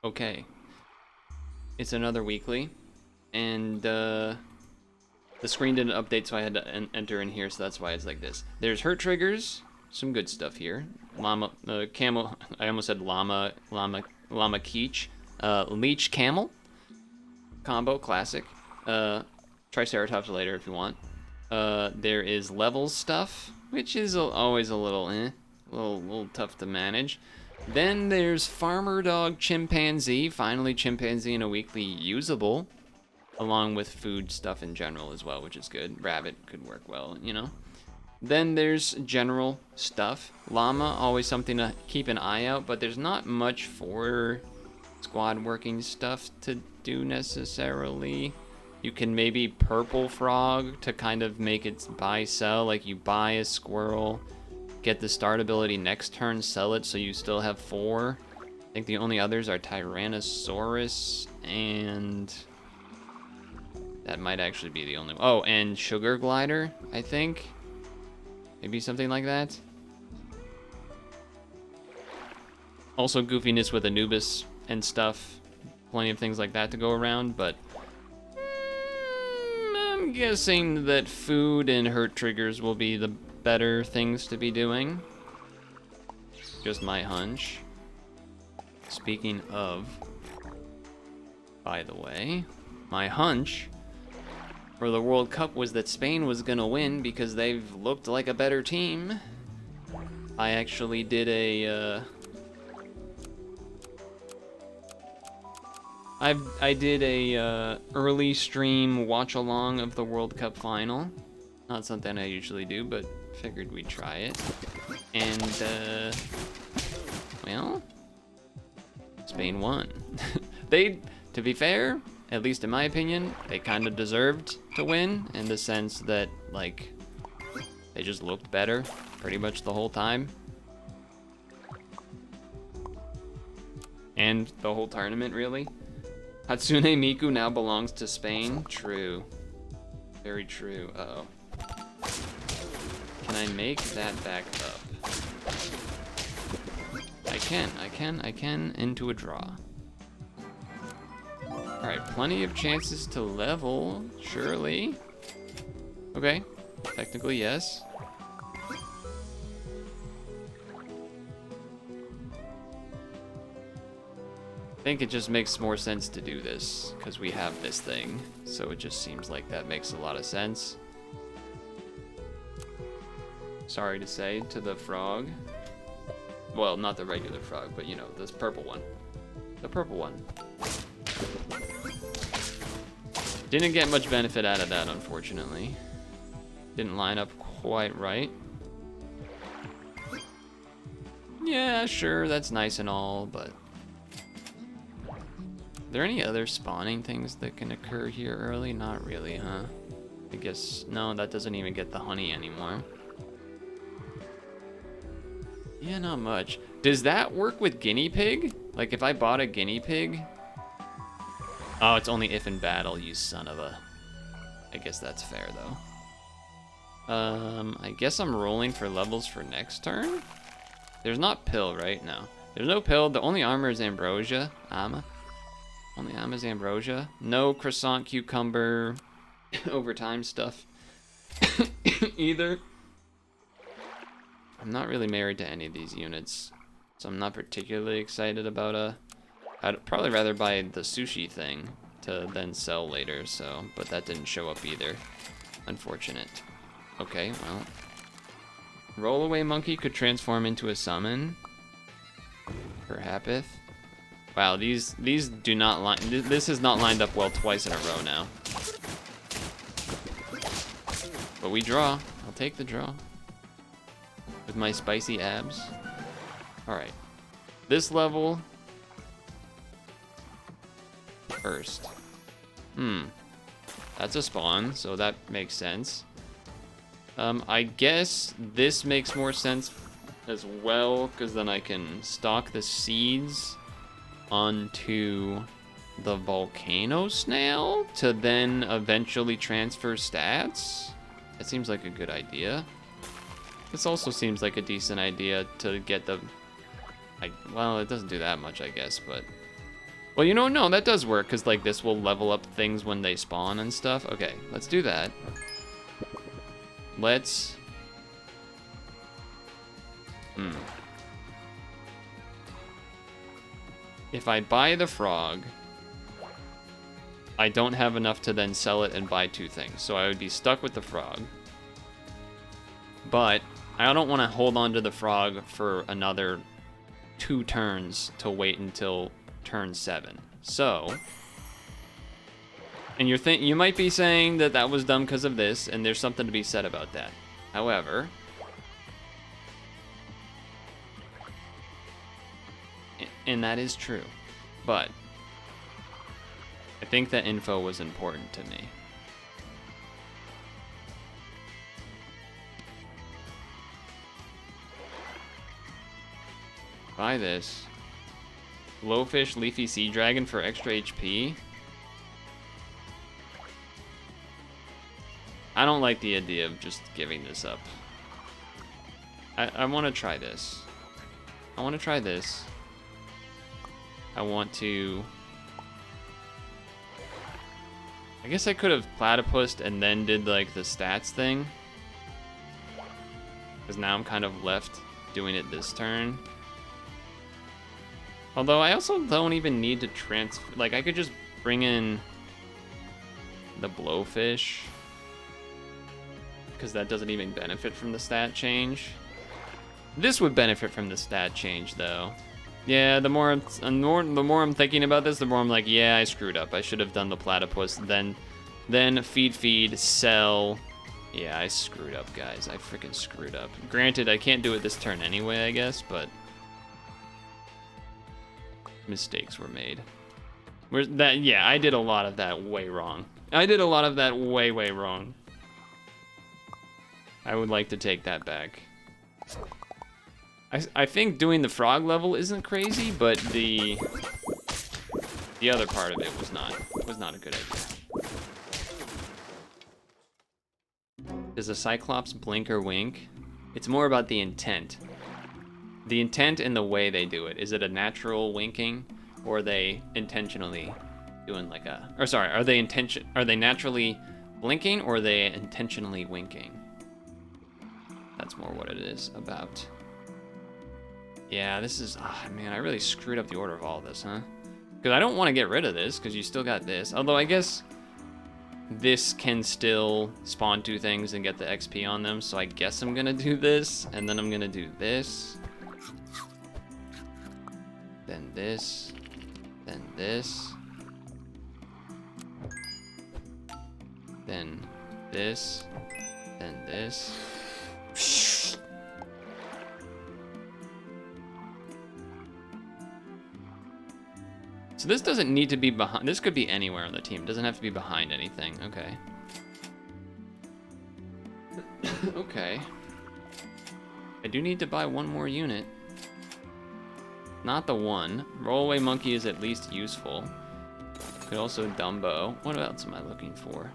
Okay. It's another weekly, and the screen didn't update, so I had to enter in here, so that's why it's like this. There's hurt triggers, some good stuff here. Llama, camel, I almost said llama keech. Leech camel combo, classic. Triceratops later if you want. There is levels stuff, which is always a little a little tough to manage. Then there's farmer dog chimpanzee, finally chimpanzee in a weekly usable, along with food stuff in general as well, which is good. Rabbit could work well, you know. Then there's general stuff. Llama, always something to keep an eye out, but there's not much for squad working stuff to do necessarily. You can maybe purple frog to kind of make it buy sell, like you buy a squirrel, get the start ability next turn, sell it so you still have 4. I think the only others are Tyrannosaurus and that might actually be the only one. Oh, and Sugar Glider, I think. Maybe something like that. Also goofiness with Anubis and stuff. Plenty of things like that to go around, but I'm guessing that food and hurt triggers will be the better things to be doing. Just my hunch. Speaking of, by the way, my hunch for the World Cup was that Spain was gonna win because they've looked like a better team. I actually did a I did a early stream watch along of the World Cup final. Not something I usually do, but figured we'd try it. And well, Spain won. They, to be fair, at least in my opinion, they kind of deserved to win in the sense that, like, they just looked better pretty much the whole time. And the whole tournament, really. Hatsune Miku now belongs to Spain. True. Very true. Uh-oh. Can I make that back up? I can, into a draw. Alright, plenty of chances to level, surely. Okay, technically yes. I think it just makes more sense to do this, because we have this thing. So it just seems like that makes a lot of sense. Sorry to say to the frog. Well, not the regular frog, but you know, this purple one. The purple one. Didn't get much benefit out of that, unfortunately. Didn't line up quite right. Yeah, sure, that's nice and all, but... Are there any other spawning things that can occur here early? Not really, huh? I guess, no, that doesn't even get the honey anymore. Yeah, not much. Does that work with guinea pig? Like, if I bought a guinea pig... Oh, it's only if in battle, you son of a... I guess that's fair, though. I guess I'm rolling for levels for next turn? There's not pill, right? No. There's no pill. The only armor is ambrosia. Only armor is ambrosia. No croissant, cucumber, overtime stuff. Either. I'm not really married to any of these units, so I'm not particularly excited about I'd probably rather buy the sushi thing to then sell later, so, but that didn't show up either. Unfortunate. Okay, well. Rollaway monkey could transform into a summon. Perhaps. Wow, these do not line, this has not lined up well twice in a row now. But we draw. I'll take the draw. With my spicy abs. Alright. This level... First. That's a spawn, so that makes sense. I guess this makes more sense as well, because then I can stock the seeds onto the volcano snail to then eventually transfer stats. That seems like a good idea. This also seems like a decent idea to get the... well, it doesn't do that much, I guess, but... Well, you know, no, that does work, because, like, this will level up things when they spawn and stuff. Okay, let's do that. Let's... If I buy the frog, I don't have enough to then sell it and buy 2 things. So I would be stuck with the frog. But I don't want to hold on to the frog for another 2 turns to wait until turn 7. So, and you might be saying that that was dumb because of this, and there's something to be said about that. However, and that is true, but I think that info was important to me. Buy this. Glowfish, Leafy Sea Dragon for extra HP. I don't like the idea of just giving this up. I want to try this. I want to try this. I want to... I guess I could have platypused and then did like the stats thing. Because now I'm kind of left doing it this turn. Although I also don't even need to transfer, like I could just bring in the blowfish. Because that doesn't even benefit from the stat change. This would benefit from the stat change though. Yeah, the more I'm thinking about this, the more I'm like, yeah, I screwed up. I should have done the platypus, then feed, sell. Yeah, I screwed up, guys. I freaking screwed up. Granted, I can't do it this turn anyway, I guess, but mistakes were made. Yeah, I did a lot of that way wrong. I did a lot of that way wrong. I would like to take that back. I think doing the frog level isn't crazy, but the other part of it was not a good idea. Does a Cyclops blink or wink? It's more about the intent. The intent and the way they do it. Is it a natural winking, or are they intentionally doing like a... Or sorry, are they naturally blinking, or are they intentionally winking? That's more what it is about. Yeah, this is... Oh, man, I really screwed up the order of all this, huh? Because I don't want to get rid of this, because you still got this. Although I guess this can still spawn 2 things and get the XP on them, so I guess I'm going to do this, and then I'm going to do this. Then this. Then this. Then this. Then this. So this doesn't need to be behind. This could be anywhere on the team. It doesn't have to be behind anything. Okay. Okay. I do need to buy 1 more unit. Not the 1. Rollaway Monkey is at least useful. Could also Dumbo. What else am I looking for?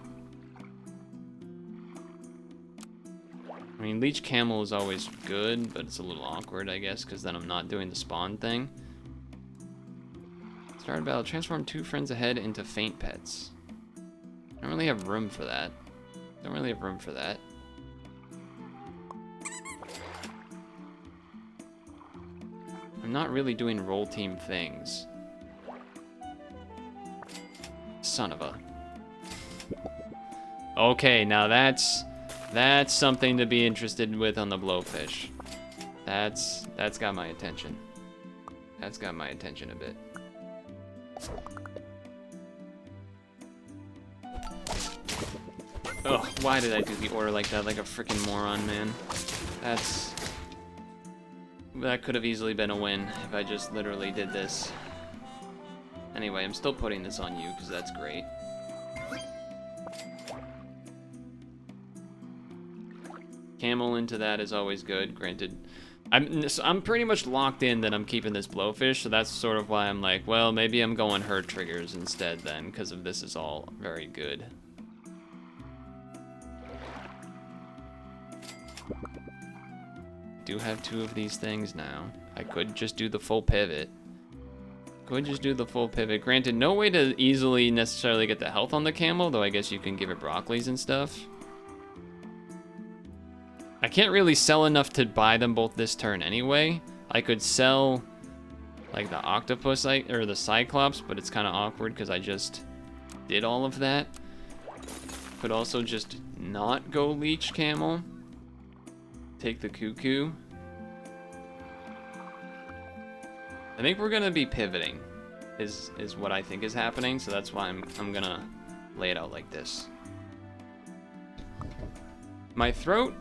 I mean, Leech Camel is always good, but it's a little awkward, I guess, because then I'm not doing the spawn thing. Start battle, transform 2 friends ahead into faint pets. I don't really have room for that. Don't really have room for that. I'm not really doing roll team things. Son of a... Okay, now that's something to be interested with on the blowfish. That's got my attention. That's got my attention a bit. Ugh, why did I do the order like that, like a freaking moron, man? That could have easily been a win if I just literally did this. Anyway, I'm still putting this on you because that's great. Camel into that is always good, granted. I'm pretty much locked in that I'm keeping this blowfish, so that's sort of why I'm like, well, maybe I'm going herd triggers instead then, because of this is all very good. Do have 2 of these things now. I could just do the full pivot. Go ahead and just do the full pivot. Granted, no way to easily necessarily get the health on the camel, though I guess you can give it broccolis and stuff. I can't really sell enough to buy them both this turn anyway. I could sell like the octopus or the cyclops, but it's kind of awkward because I just did all of that. Could also just not go leech camel. Take the cuckoo. I think we're gonna be pivoting is what I think is happening, so that's why I'm gonna lay it out like this. My throat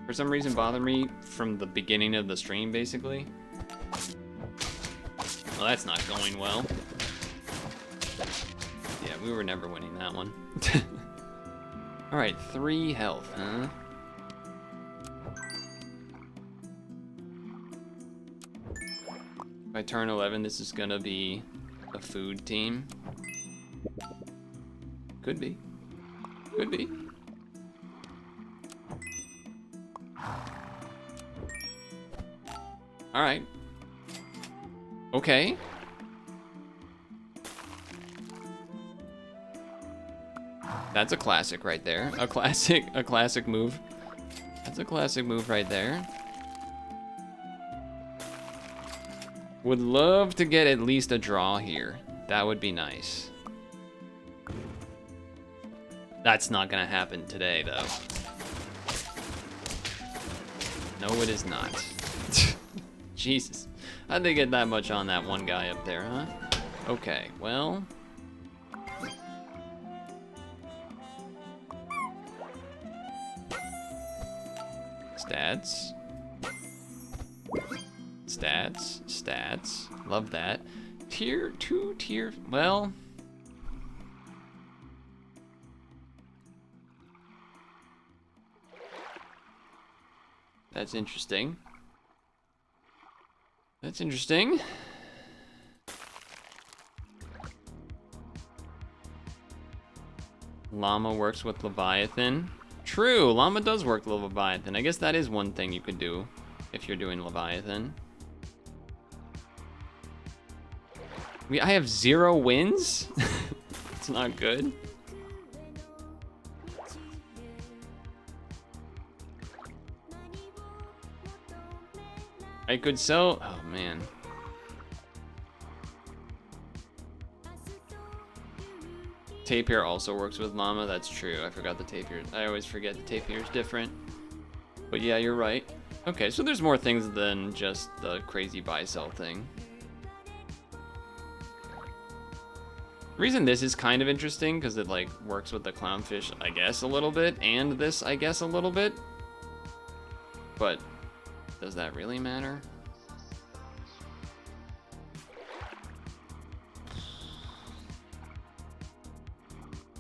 for some reason bothered me from the beginning of the stream, basically. Well, that's not going well. Yeah, we were never winning that one. Alright, 3 health, huh? By turn 11, this is gonna be a food team. Could be. Could be. Alright. Okay. That's a classic right there. A classic move. That's a classic move right there. Would love to get at least a draw here. That would be nice. That's not gonna happen today, though. No, it is not. Jesus. How'd they get that much on that one guy up there, huh? Okay, well. Stats. Stats. Love that. Tier 2, tier... Well... That's interesting. That's interesting. Llama works with Leviathan. True, Llama does work with Leviathan. I guess that is one thing you could do if you're doing Leviathan. I have 0 wins? It's not good. I could sell... Oh, man. Tapir also works with Llama. That's true. I forgot the Tapir. I always forget the Tapir is different. But yeah, you're right. Okay, so there's more things than just the crazy buy-sell thing. The reason this is kind of interesting, because it, like, works with the clownfish, I guess, a little bit, and this, I guess, a little bit. But... does that really matter?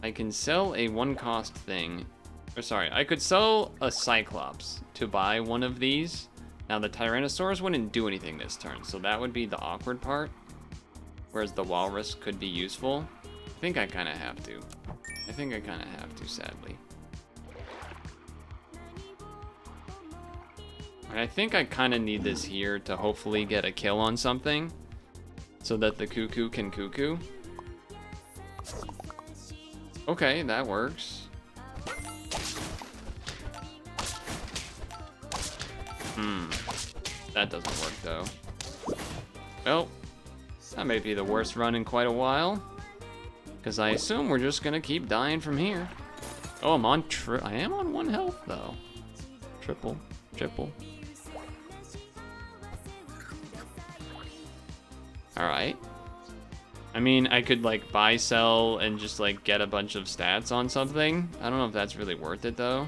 I can sell a 1-cost thing. Or sorry, I could sell a Cyclops to buy one of these. Now the Tyrannosaurus wouldn't do anything this turn, so that would be the awkward part. Whereas the Walrus could be useful. I think I kind of have to. I think I kind of have to, sadly. And I think I kind of need this here to hopefully get a kill on something so that the cuckoo can cuckoo. Okay, that works. That doesn't work though. Well, that may be the worst run in quite a while. Because I assume we're just gonna keep dying from here. Oh, I am on 1 health though. Triple. Alright. I mean, I could like buy, sell, and just like get a bunch of stats on something. I don't know if that's really worth it though.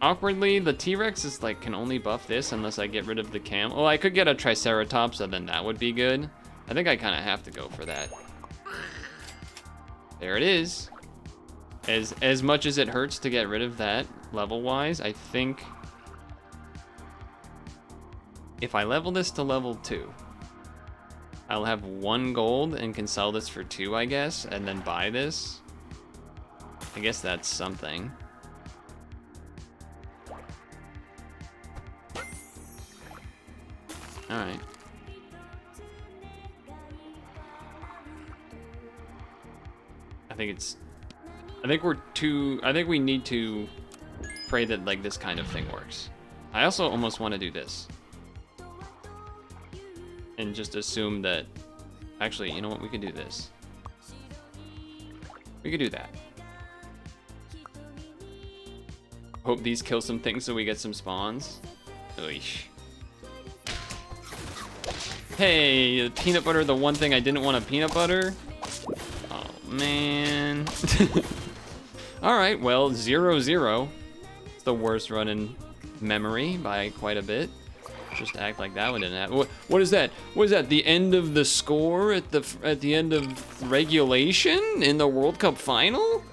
Awkwardly, the T-Rex is like, can only buff this unless I get rid of the camel. Oh, I could get a Triceratops and then that would be good. I think I kind of have to go for that. There it is. As much as it hurts to get rid of that level-wise, I think if I level this to level 2, I'll have 1 gold and can sell this for 2, I guess, and then buy this. I guess that's something. Alright. I think we need to pray that like this kind of thing works. I also almost want to do this. And just assume that, actually, you know what, we could do this. We could do that. Hope these kill some things so we get some spawns. Oish. Hey, peanut butter, the one thing I didn't want a peanut butter. Oh, man. Alright, well, 0-0. It's the worst run in memory by quite a bit. Just act like that one didn't happen. What is that? What is that? The end of the score at the end of regulation in the World Cup final?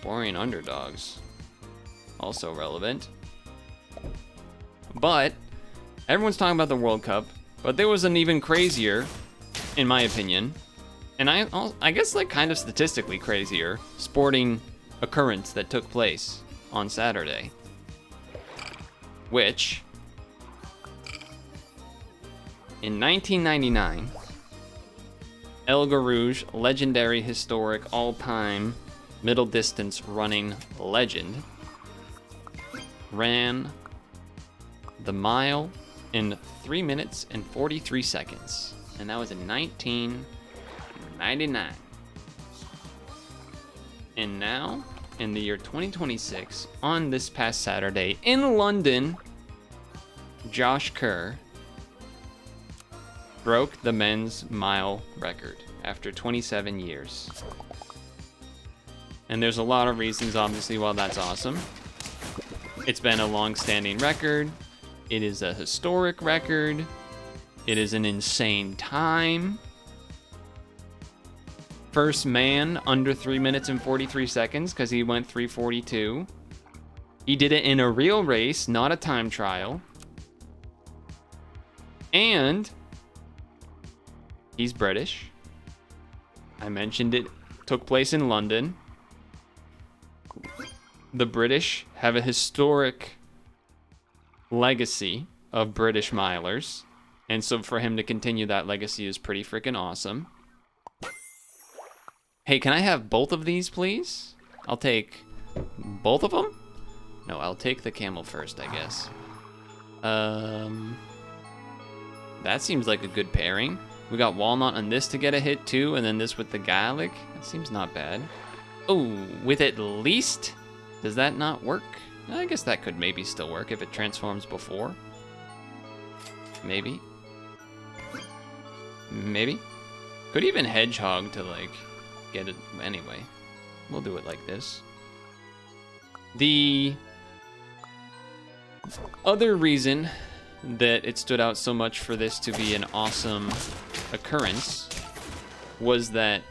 boring underdogs. Also relevant. But everyone's talking about the World Cup, but there was an even crazier, in my opinion, and I guess like kind of statistically crazier sporting occurrence that took place on Saturday, which in 1999, El Garouge, legendary, historic, all-time middle distance running legend, ran the mile in 3 minutes and 43 seconds, and that was in 1999. And now, in the year 2026, on this past Saturday in London, Josh Kerr broke the men's mile record after 27 years. And there's a lot of reasons, obviously, why that's awesome. It's been a long-standing record. It is a historic record. It is an insane time. First man under 3 minutes and 43 seconds because he went 3:42. He did it in a real race, not a time trial. And he's British. I mentioned it took place in London. The British have a historic legacy of British milers. And so for him to continue that legacy is pretty freaking awesome. Hey, can I have both of these, please? I'll take both of them? No, I'll take the camel first, I guess. That seems like a good pairing. We got walnut on this to get a hit too, and then this with the garlic. That seems not bad. Oh, with at least? Does that not work? I guess that could maybe still work if it transforms before. Maybe. Maybe. Could even hedgehog to like get it anyway. We'll do it like this. The other reason that it stood out so much for this to be an awesome occurrence was that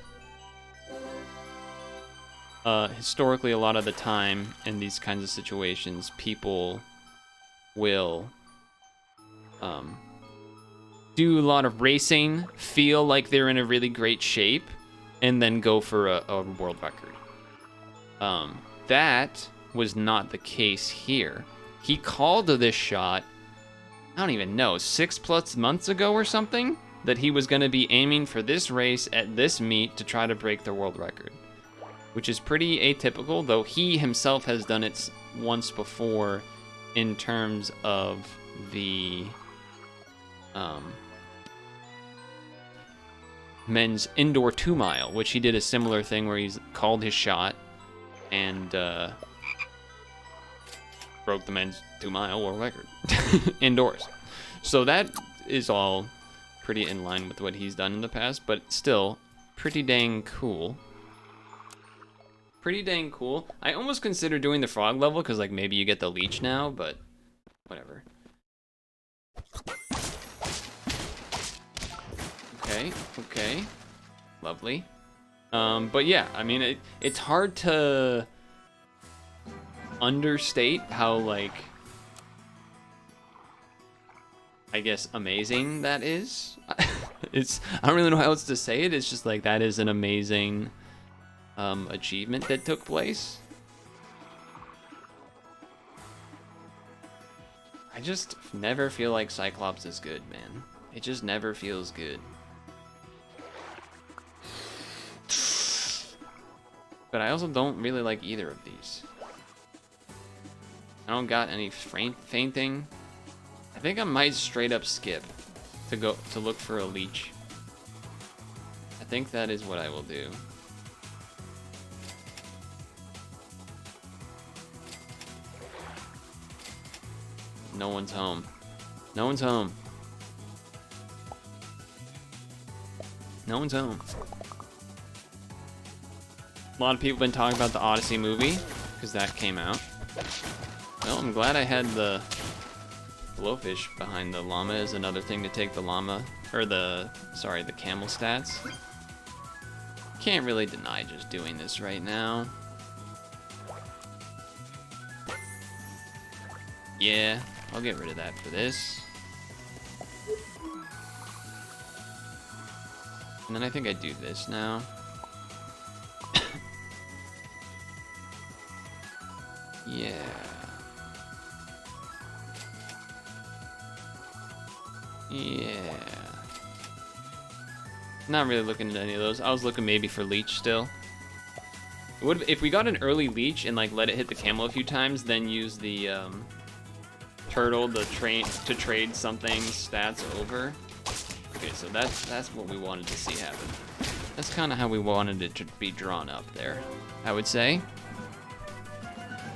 historically, a lot of the time in these kinds of situations, people will do a lot of racing, feel like they're in a really great shape, and then go for a world record. That was not the case here. He called to this shot, I don't even know, 6+ months ago or something, that he was going to be aiming for this race at this meet to try to break the world record, which is pretty atypical, though he himself has done it once before in terms of the men's indoor 2 mile, which he did a similar thing where he's called his shot and broke the men's 2 mile world record indoors. So that is all pretty in line with what he's done in the past, but still pretty dang cool. Pretty dang cool. I almost consider doing the frog level because like maybe you get the leech now, but whatever. Okay. Lovely. But yeah, I mean, it's hard to understate how, like, I guess, amazing that is. I don't really know how else to say it. It's just like, that is an amazing achievement that took place. I just never feel like Cyclops is good, man. It just never feels good. But I also don't really like either of these. I don't got any fainting. I think I might straight up skip to look for a leech. I think that is what I will do. No one's home. No one's home. No one's home. A lot of people have been talking about the Odyssey movie, because that came out. Well, I'm glad I had the blowfish behind the llama is another thing to take the llama, or the camel stats. Can't really deny just doing this right now. Yeah, I'll get rid of that for this. And then I think I do this now. Yeah. Yeah. Not really looking at any of those. I was looking maybe for leech still. It would, if we got an early leech and like let it hit the camel a few times, then use the turtle to trade something's stats over. Okay, so that's what we wanted to see happen. That's kind of how we wanted it to be drawn up there, I would say.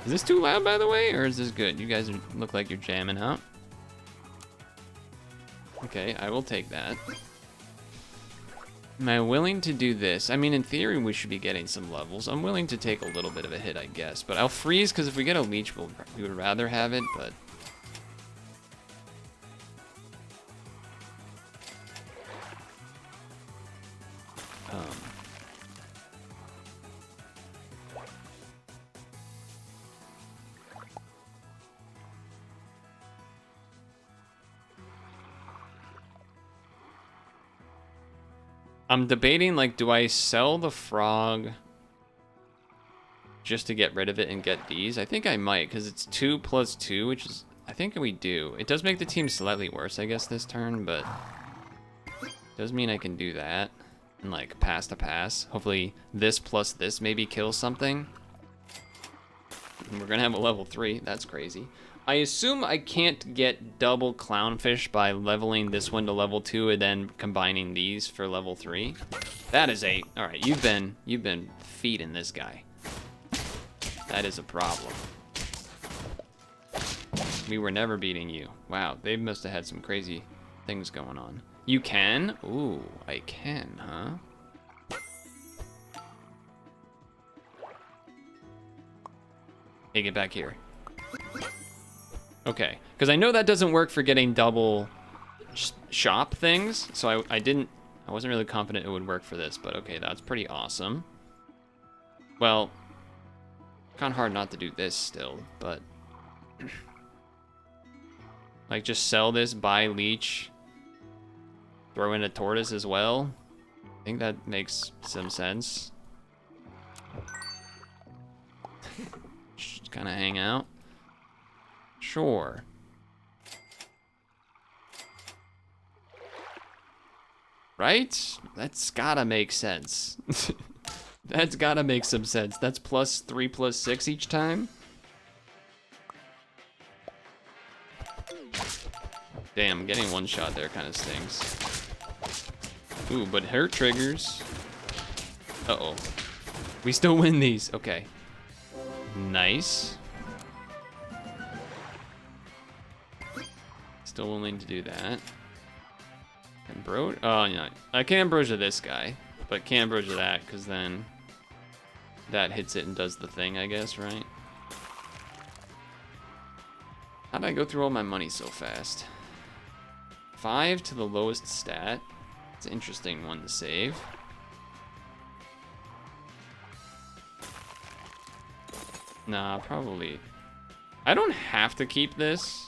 Is this too loud, by the way, or is this good? You guys look like you're jamming out. Okay, I will take that. Am I willing to do this? I mean, in theory, we should be getting some levels. I'm willing to take a little bit of a hit, I guess. But I'll freeze, because if we get a leech, we would rather have it, but... I'm debating, like, do I sell the frog just to get rid of it and get these? I think I might, because it's 2 plus 2, which is... I think we do. It does make the team slightly worse, I guess, this turn, but... does mean I can do that. And, like, pass to pass. Hopefully this plus this maybe kills something. And we're gonna have a level 3. That's crazy. I assume I can't get double clownfish by leveling this one to level 2 and then combining these for level 3. That is a... Alright, you've been feeding this guy. That is a problem. We were never beating you. Wow, they must have had some crazy things going on. You can? Ooh, I can, huh? Hey, get back here. Okay, because I know that doesn't work for getting double shop things, so I wasn't really confident it would work for this, but okay, that's pretty awesome. Well, kind of hard not to do this still, but like just sell this, buy leech, throw in a tortoise as well. I think that makes some sense. Just kind of hang out. Sure. Right? That's gotta make sense. That's gotta make some sense. That's plus 3 plus 6 each time. Damn, getting one shot there kind of stings. Ooh, but hurt triggers. Uh-oh. We still win these. Okay. Nice. Still willing to do that. Oh, yeah. I can't ambrosia this guy, but can't ambrosia that, because then that hits it and does the thing, I guess, right? How did I go through all my money so fast? 5 to the lowest stat. It's an interesting one to save. Nah, probably. I don't have to keep this.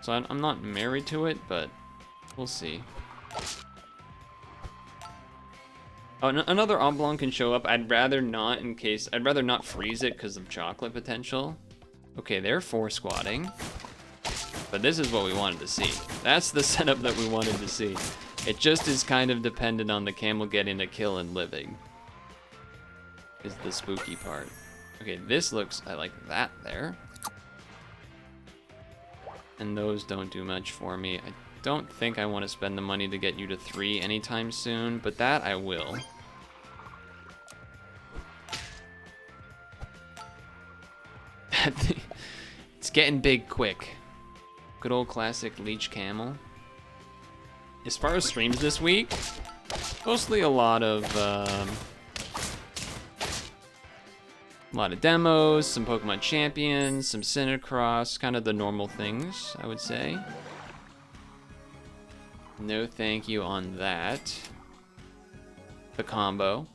So I'm not married to it, but we'll see. Oh, another oblong can show up. I'd rather not I'd rather not freeze it because of chocolate potential. Okay, they're 4 squatting. But this is what we wanted to see. That's the setup that we wanted to see. It just is kind of dependent on the camel getting a kill and living. Is the spooky part. Okay, this looks, I like that there. And those don't do much for me. I don't think I want to spend the money to get you to 3 anytime soon, but that I will. It's getting big quick. Good old classic leech camel. As far as streams this week, mostly a lot of demos, some Pokemon Champions, some Synchross, kind of the normal things, I would say. No thank you on that. The combo.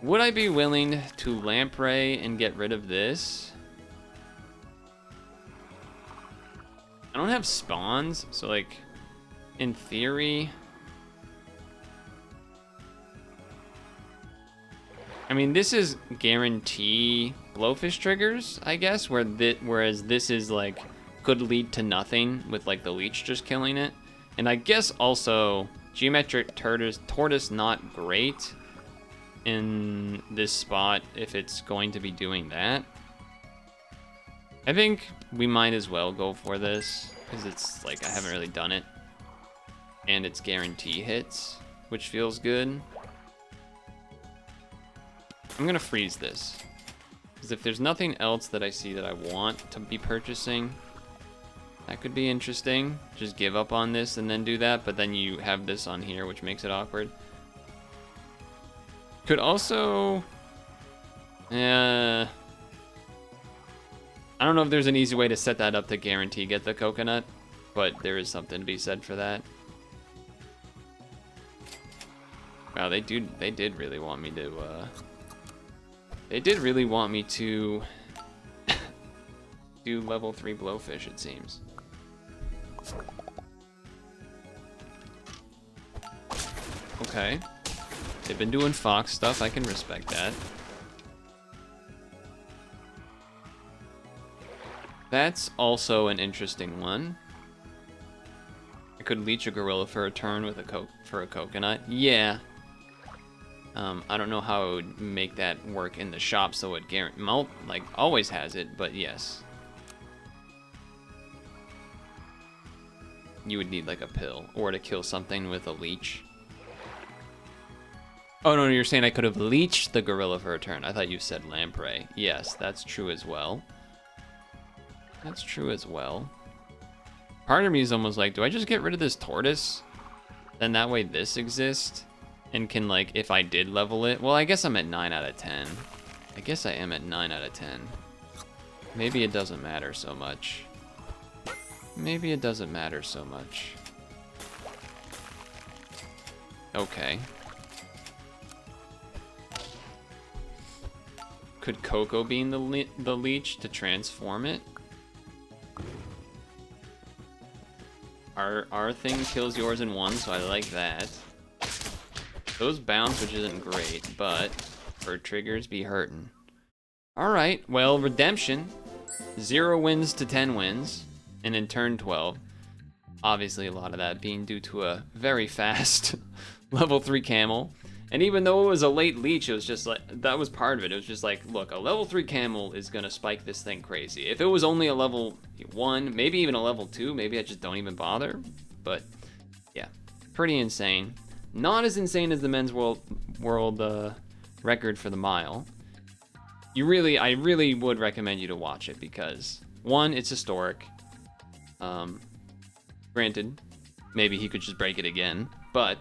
Would I be willing to Lamprey and get rid of this? I don't have spawns, so like, in theory... I mean, this is guarantee blowfish triggers, I guess, whereas this is like, could lead to nothing with like the leech just killing it. And I guess also, geometric tortoise not great in this spot if it's going to be doing that. I think we might as well go for this, because it's like, I haven't really done it. And it's guarantee hits, which feels good. I'm gonna freeze this, because if there's nothing else that I see that I want to be purchasing, that could be interesting. Just give up on this and then do that, but then you have this on here, which makes it awkward. Could also... I don't know if there's an easy way to set that up to guarantee get the coconut, but there is something to be said for that. Wow, they did really want me to, they did really want me to do level 3 blowfish, it seems. Okay. They've been doing fox stuff, I can respect that. That's also an interesting one. I could leech a gorilla for a turn with a coconut. Yeah. I don't know how it would make that work in the shop, so it like always has it, but yes. You would need like a pill or to kill something with a leech. Oh no, you're saying I could have leeched the gorilla for a turn. I thought you said lamprey. Yes, that's true as well. That's true as well. Part of me is almost like, do I just get rid of this tortoise? Then that way this exists and can like, if I did level it, well, I guess I'm at 9 out of 10. I guess I am at 9 out of 10. Maybe it doesn't matter so much. Maybe it doesn't matter so much. Okay. Could Coco Bean the leech to transform it? Our thing kills yours in one, so I like that. Those bounce, which isn't great, but for triggers be hurtin'. Alright, well, redemption. 0 wins to 10 wins, and in turn 12. Obviously a lot of that being due to a very fast level 3 camel. And even though it was a late leech, it was just like, that was part of it. It was just like, look, a level 3 camel is gonna spike this thing crazy. If it was only a level 1, maybe even a level 2, maybe I just don't even bother. But yeah, pretty insane. Not as insane as the men's world record for the mile. I really would recommend you to watch it because 1, it's historic. Granted, maybe he could just break it again, but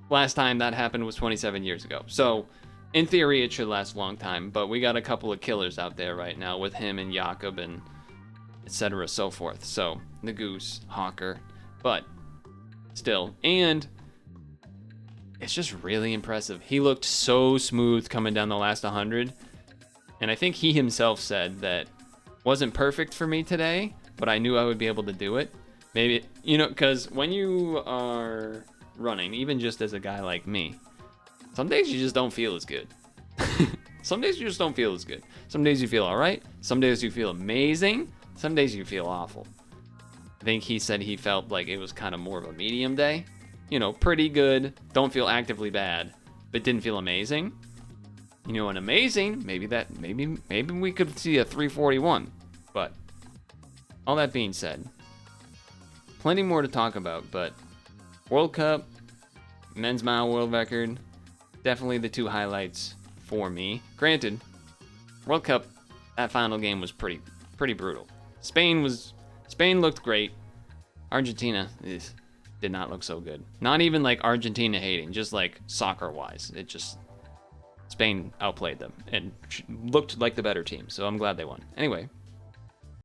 last time that happened was 27 years ago. So, in theory, it should last a long time, but we got a couple of killers out there right now with him and Jakob and etc. so forth. So, the Goose, Hawker, but still. And it's just really impressive. He looked so smooth coming down the last 100. And I think he himself said that wasn't perfect for me today, but I knew I would be able to do it. Maybe, you know, because when you are running, even just as a guy like me, some days you just don't feel as good. Some days you just don't feel as good. Some days you feel all right. Some days you feel amazing. Some days you feel awful. I think he said he felt like it was kind of more of a medium day. You know, pretty good, don't feel actively bad, but didn't feel amazing. You know, an amazing, maybe we could see a 341. But all that being said, plenty more to talk about, but World Cup, men's mile world record, definitely the two highlights for me. Granted, World Cup, that final game was pretty brutal. Spain looked great. Argentina did not look so good. Not even like Argentina hating, just like soccer-wise. Spain outplayed them and looked like the better team, so I'm glad they won. Anyway,